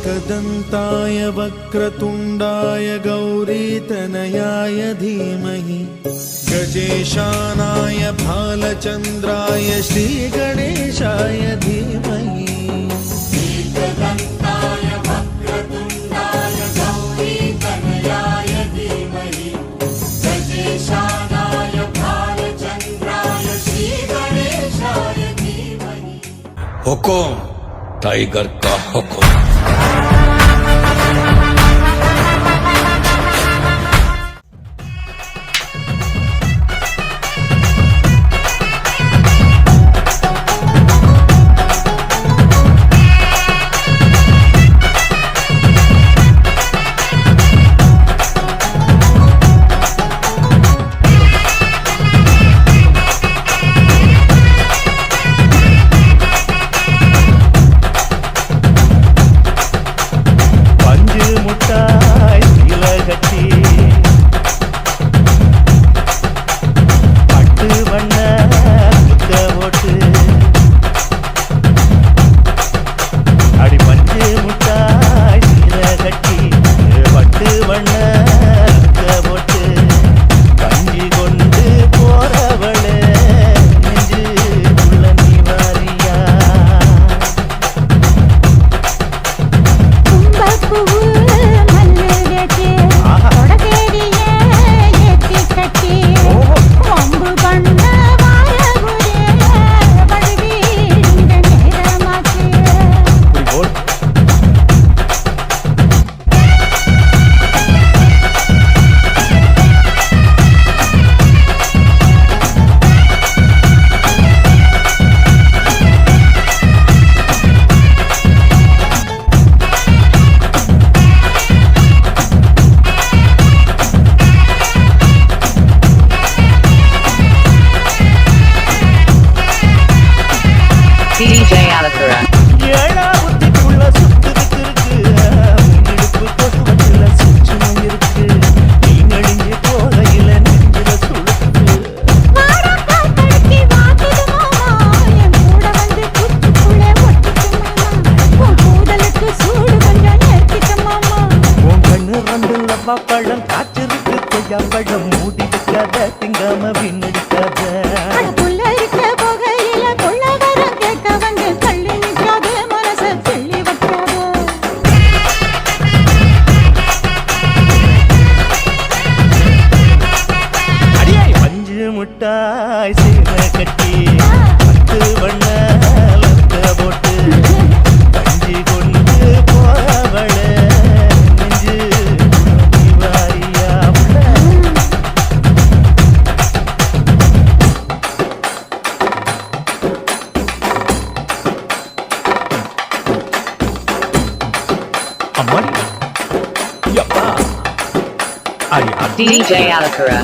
एकदन्ताय वक्रतुण्डाय गौरीतनयाय धीमहि गजेशानाय भालचन्द्राय श्रीगणेशाय धीमहि। एकदन्ताय वक्रतुण्डाय गौरीतनयाय धीमहि गजेशानाय भालचन्द्राय श्रीगणेशाय धीमहि। हुकुम टाइगर का हुकुम। DJ Alakura. பழம் காற்றிருக்கு கொய்யா பழம் மூடி வைக்காத திங்காம பின்னடிக்காத முட்டாய் சீன கட்டி பத்து வண்ண போட்டு கஞ்சி கொண்டு போவள நெஞ்சு வாரியா அம்மாடி யப்பா DJ Alakura.